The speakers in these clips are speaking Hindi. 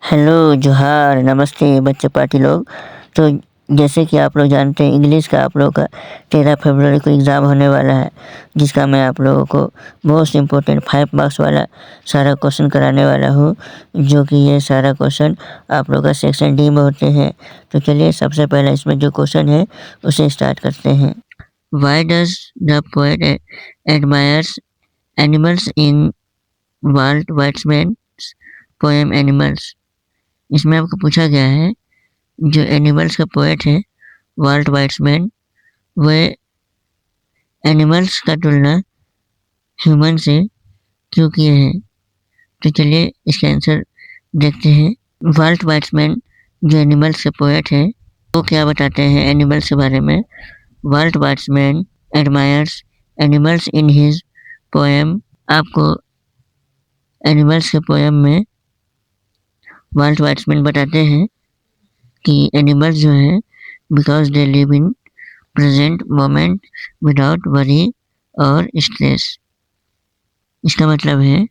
हेलो, जोहार, नमस्ते बच्चे पार्टी लोग। तो जैसे कि आप लोग जानते हैं इंग्लिश का आप लोगों का 13 फरवरी को एग्ज़ाम होने वाला है, जिसका मैं आप लोगों को मोस्ट इम्पोर्टेंट 5 मार्क्स वाला सारा क्वेश्चन कराने वाला हूँ, जो कि ये सारा क्वेश्चन आप लोग का सेक्शन डी में होते हैं। तो चलिए सबसे पहले इसमें जो क्वेश्चन है उसे स्टार्ट करते हैं। Why does the poet admires animals in Walt Whitman's poem animals? इसमें आपको पूछा गया है जो एनिमल्स का पोएट है वाल्ट व्हाइटमैन, वह एनिमल्स का तुलना ह्यूमन से क्यों किए हैं? तो चलिए इसका आंसर देखते हैं। वाल्ट व्हाइटमैन जो एनिमल्स के पोएट हैं वो क्या बताते हैं एनिमल्स के बारे में। Walt Whitman admires animals in his poem. आपको एनिमल्स के पोएम में वाल्ट व्हाइटमैन बताते हैं कि एनिमल्स जो हैं because they live in present moment without worry और स्ट्रेस। इसका मतलब है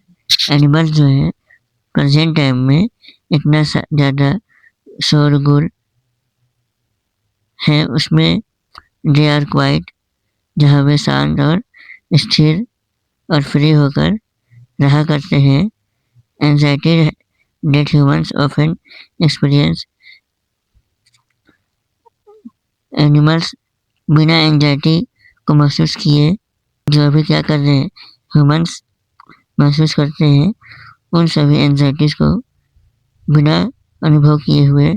एनिमल्स जो है प्रेजेंट टाइम में इतना ज़्यादा शोरगुल है उसमें दे आर क्वाइट, जहाँ वे शांत और स्थिर और फ्री होकर रहा करते हैं। Anxiety that humans often experience. Animals बिना एंजाइटी को महसूस किए जो अभी क्या कर रहे हैं ह्यूमंस महसूस करते हैं, उन सभी एंजाइटीज़ को बिना अनुभव किए हुए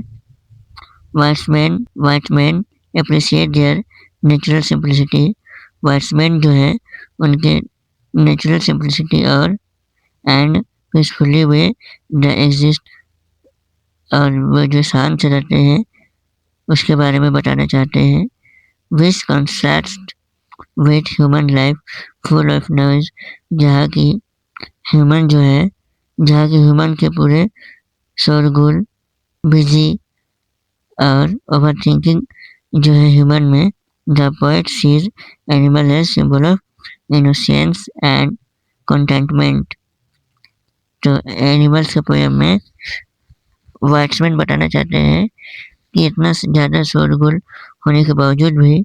वाइट्समैन अप्रिशिएट देयर नेचुरल सिंपलिसिटी। वाइट्समैन जो है उनके नेचुरल सिंपलिसिटी और and peacefully way the exist, और वो जो शांत से रहते हैं उसके बारे में बताना चाहते हैं। Which contrast with human life full of noise, जहाँ की ह्यूमन के पूरे शोरगुल, बिजी और ओवर थिंकिंग जो है ह्यूमन में। The poet sees animal as symbol of innocence and contentment. तो एनिमल्स के पोएम में वाइट्समैन बताना चाहते हैं कि इतना ज़्यादा शोरगुल होने के बावजूद भी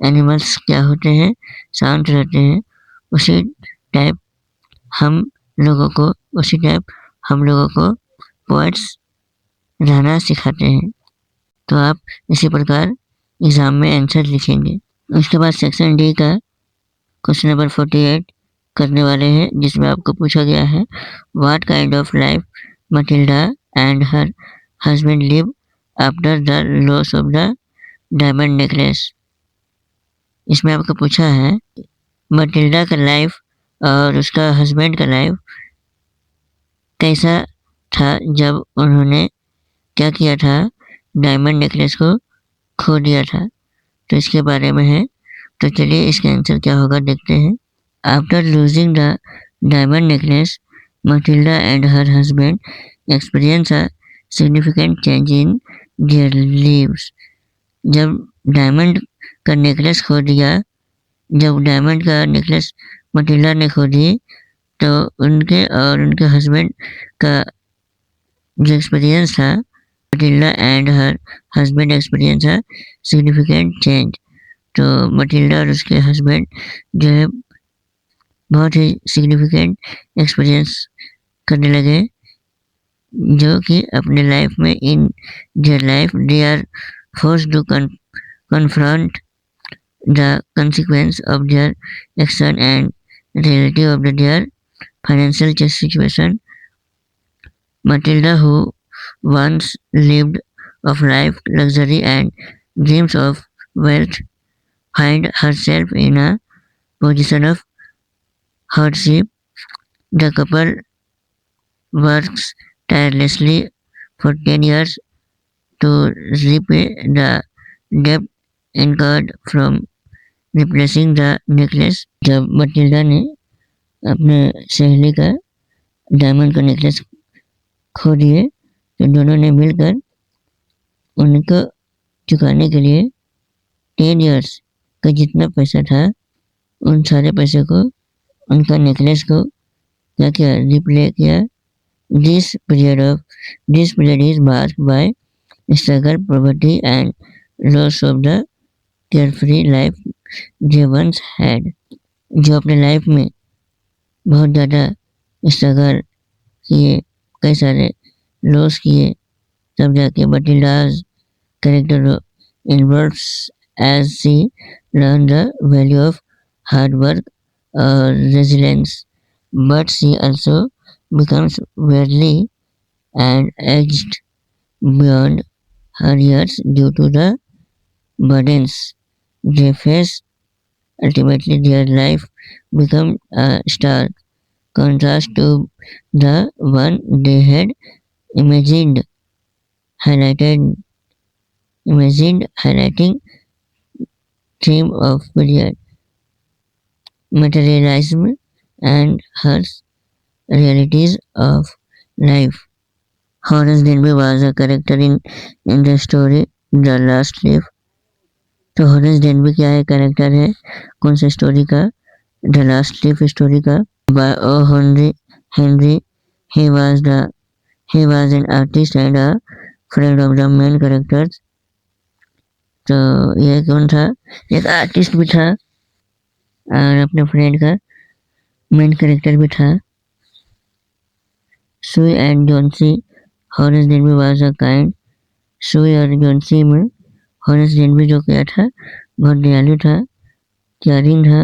एनिमल्स क्या होते हैं, शांत रहते हैं। उसी टाइप हम लोगों को पोएट्स रहना सिखाते हैं। तो आप इसी प्रकार एग्ज़ाम में आंसर लिखेंगे। उसके बाद सेक्शन डी का क्वेश्चन नंबर 48 करने वाले हैं, जिसमें आपको पूछा गया है what kind of life Matilda and her husband live after the loss of the diamond necklace. इसमें आपको पूछा है मटिल्डा का लाइफ और उसका हस्बैंड का लाइफ कैसा था जब उन्होंने क्या किया था, डायमंड नेकलेस को खो दिया था। तो इसके बारे में है। तो चलिए इसका आंसर क्या होगा देखते हैं। After losing the diamond necklace Matilda and her husband experience a significant change in their lives. जब डायमंड का नेकलेस खो दिया, जब डायमंड का नेकलेस मटिल्डा ने खो दी, तो उनके और उनके हस्बैंड का जो एक्सपीरियंस था, Matilda and her husband experience a significant change. तो मटिल्डा और उसके हस्बैंड जो है बहुत ही सिग्निफिकेंट एक्सपीरियंस करने लगे, जो कि अपने लाइफ में in their life they are forced to confront the consequence of their action and reality of their financial situation. Matilda, who once lived of life, luxury and dreams of wealth, find herself in a position of hardship. The couple works tirelessly for 10 years to repay the debt incurred from replacing the necklace. जब मटिल्डा ने अपने सहेली का डायमंड का नेकलेस खो दिए, तो दोनों ने मिलकर उनको चुकाने के लिए 10 इयर्स का जितना पैसा था उन सारे पैसे को, उनका नेकलेस को क्या किया, रिप्ले किया This period is marked by struggle, poverty, and loss of the carefree life they once had. जो अपने लाइफ में बहुत ज़्यादा स्ट्रगल किए, कई सारे लॉस किए, तब जाके Matilda's character inverts as she learns the value of hard work or resilience, but she also becomes weary and aged beyond her years due to the burdens they face. Ultimately, their life becomes a stark contrast to the one they had imagined, highlighted, highlighting theme of period materialism and harsh realities of life. Horace Denby was a character in the story The Last Leaf. तो हॉरेस डेनबी क्या है, कैरेक्टर है कौन सा स्टोरी का, द लास्ट लीफ स्टोरी का. By O Henry he was an artist and a friend of the main characters. तो ये कौन था, एक आर्टिस्ट भी था और अपने फ्रेंड का मेन कैरेक्टर भी था. सुई and Johnsy. Horace Denby was a kind. सुई और जॉन्सी में हॉरेस डेनबी जो क्या था, बहुत दयालु था, केयरिंग था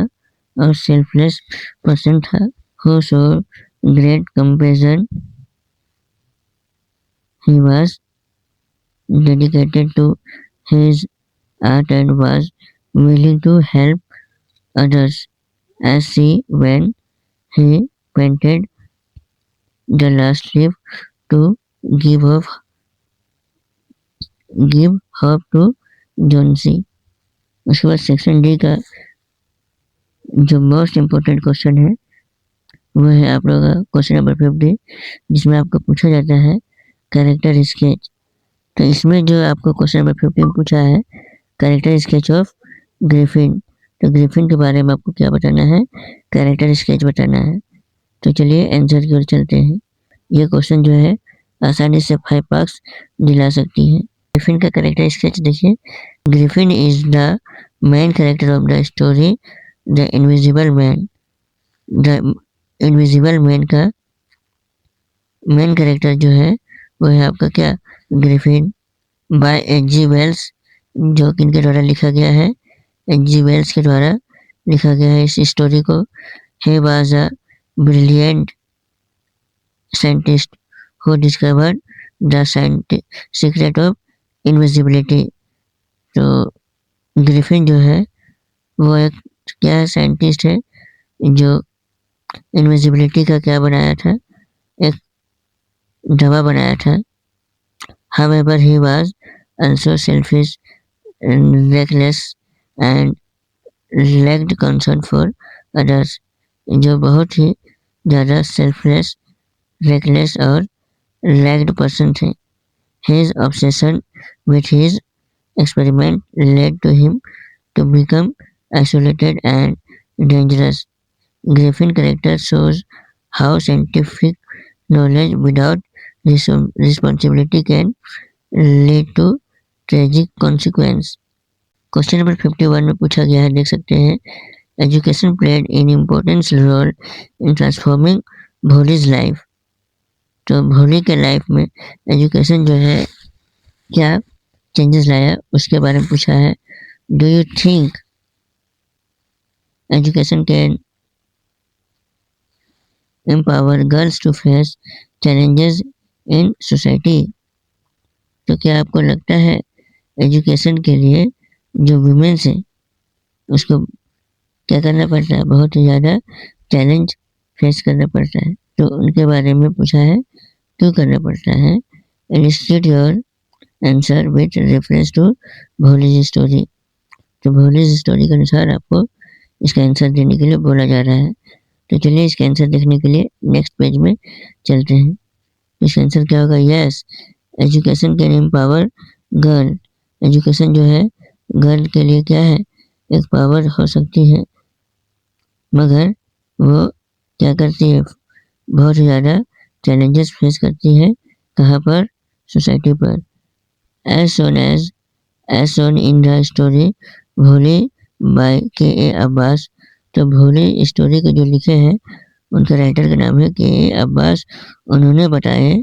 और सेल्फलेस पर्सन था. Who show great compassion. He was dedicated to his art and was willing to help others as see when he painted the last leaf to give up give hope to Johnsy. उसके बाद सेक्शन डी का जो मोस्ट इम्पोर्टेंट क्वेश्चन है वो है आप लोगों का क्वेश्चन नंबर 50, जिसमें आपको पूछा जाता है कैरेक्टर स्केच. तो इसमें जो आपको क्वेश्चन नंबर 50 पूछा है कैरेक्टर स्केच ऑफ ग्रिफिन. तो ग्रिफिन के बारे में आपको क्या बताना है, कैरेक्टर स्केच बताना है. तो चलिए आंसर की ओर चलते हैं. ये क्वेश्चन जो है आसानी से 5 मार्क्स दिला सकती है. ग्रिफिन का कैरेक्टर स्केच देखिए. Griffin is the main character of the story the invisible man. The invisible man का मेन कैरेक्टर जो है वो है आपका क्या, ग्रिफिन. Bye H.G.. वेल्स, जो कि इनके द्वारा लिखा गया है, एच.जी. वेल्स के द्वारा लिखा गया है इस स्टोरी को. He was a brilliant scientist who discovered the secret of invisibility. तो ग्रिफिन जो है वो एक क्या साइंटिस्ट है जो इनविजिबिलिटी का क्या बनाया था, एक दवा बनाया था. However, he was also selfish and reckless and lacked concern for others. जो बहुत ही ज़्यादा सेल्फलेस, रेकलेस और लैक्ड पर्सन थे. His obsession with his experiment led to him to become isolated and dangerous. Griffin character shows how scientific knowledge without responsibility can lead to tragic consequence. Question number 51 में पूछा गया है, देख सकते हैं. Education played in importance role in transforming Bholi's life. तो भोली के लाइफ में एजुकेशन जो है क्या चेंजेस लाया उसके बारे में पूछा है. Do you think education can empower girls to face challenges in society. तो क्या आपको लगता है एजुकेशन के लिए जो वुमेन्स है उसको क्या करना पड़ता है, बहुत ही ज़्यादा चैलेंज फेस करना पड़ता है. तो उनके बारे में पूछा है, क्यों करना पड़ता है. Illustrate your answer with reference to Bholi's story. तो भोलीज स्टोरी के अनुसार आपको इसका आंसर देने के लिए बोला जा रहा है. तो चलिए इसका आंसर देखने के लिए नेक्स्ट पेज में चलते हैं. इसका आंसर क्या होगा, yes education can empower girl. Education जो है गर्ल के लिए क्या है, एक पावर हो सकती है, मगर वो क्या करती है, बहुत ज़्यादा चैलेंजेस फेस करती है, कहाँ पर, सोसाइटी पर। As shown in the story Bholi by K Abbas. तो भोली स्टोरी को जो लिखे हैं उनके राइटर का नाम है के अब्बास। उन्होंने बताया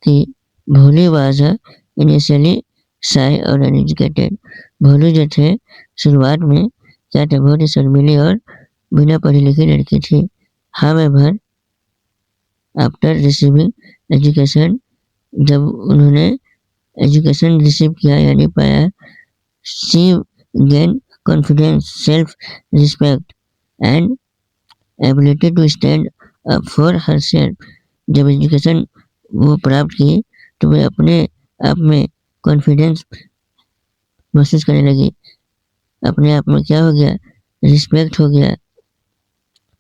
कि भोली वाज इनिशियली शाय और अनएजुकेटेड। भोली जो थे शुरुआत में क्या थे, बहुत ही शर्मीली और बिना पढ़ी लिखी लड़की थी। हावेवर आफ्टर रिसीविंग एजुकेशन, जब उन्होंने एजुकेशन रिसीव किया यानी पाया, she gain confidence, self respect and ability to stand up for herself. जब एजुकेशन वो प्राप्त की तो वे अपने आप में कॉन्फिडेंस महसूस करने लगी, अपने आप में क्या हो गया, रिस्पेक्ट हो गया,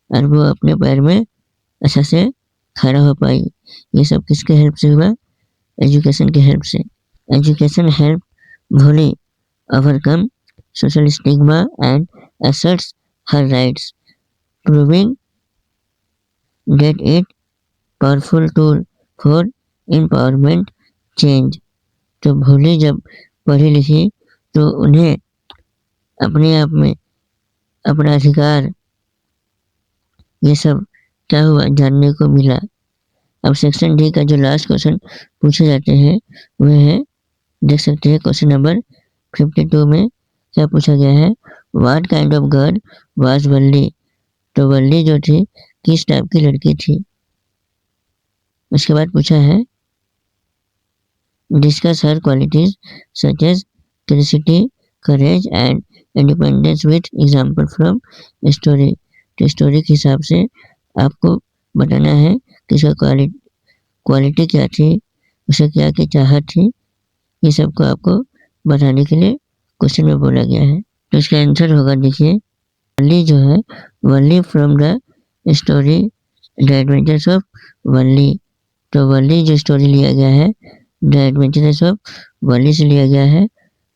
और वो अपने पैर में अच्छा से खड़ा हो पाई। ये सब किसके हेल्प से हुआ, एजुकेशन के हेल्प से। एजुकेशन हेल्प भोली overcome social stigma and asserts her rights, proving that it powerful tool for empowerment change। तो भोली जब पढ़ी लिखी तो उन्हें अपने आप में अपना अधिकार ये सब क्या हुआ, जानने को मिला। अब सेक्शन डी का जो लास्ट क्वेश्चन पूछे जाते हैं वह है, देख सकते हैं क्वेश्चन नंबर 52 में क्या पूछा गया है, what kind of girl was Valli. तो वल्ली जो थी किस टाइप की लड़की थी। उसके बाद पूछा है, discuss her qualities such as curiosity, courage and independence with example from story. तो स्टोरी के हिसाब से आपको बताना है कि इसका क्वालिटी क्या थी, उसे क्या की चाहत थी, ये सबको आपको बताने के लिए क्वेश्चन में बोला गया है। तो इसका आंसर होगा, देखिए वल्ली जो है, Valli from the story the adventures of Valli. तो वल्ली जो स्टोरी लिया गया है द एडवेंचर्स ऑफ वल्ली से लिया गया है,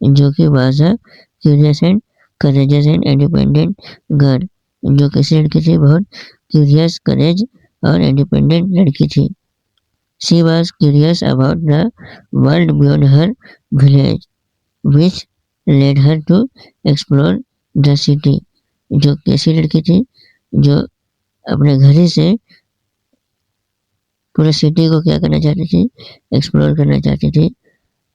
जो कि was a curious and courageous and independent girl. जो कैसी लड़की थी, बहुत क्यूरियस, करेज और इंडिपेंडेंट लड़की थी। She was curious about the world beyond her village which led her to explore the city. जो कैसी लड़की थी, जो अपने घर ही से पूरे सिटी को क्या करना चाहती थी, एक्सप्लोर करना चाहती थी।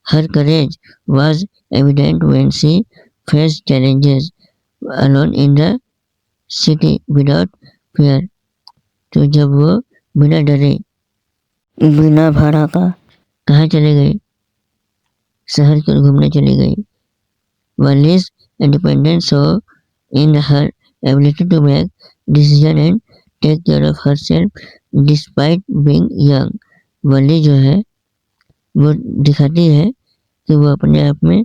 Her courage was evident when she faced challenges alone in the city without fear. तो जब वो बिना डरे, बिना भाड़ा का कहाँ चली गई, शहर की ओर घूमने चली गई। Valli's independence shows in her ability to make decision and take care of herself despite being young. Valli जो है वो दिखाती है कि वो अपने आप में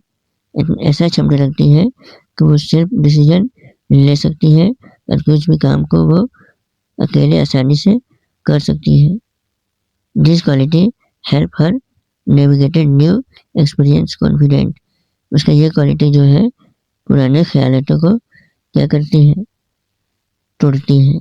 ऐसा क्षमता रखती है कि वो सेल्फ डिसीजन ले सकती है और कुछ भी काम को वो अकेले आसानी से कर सकती है। This quality help her navigated new experience confident. उसका ये क्वालिटी जो है पुराने ख्यालों को क्या करती है, तोड़ती है।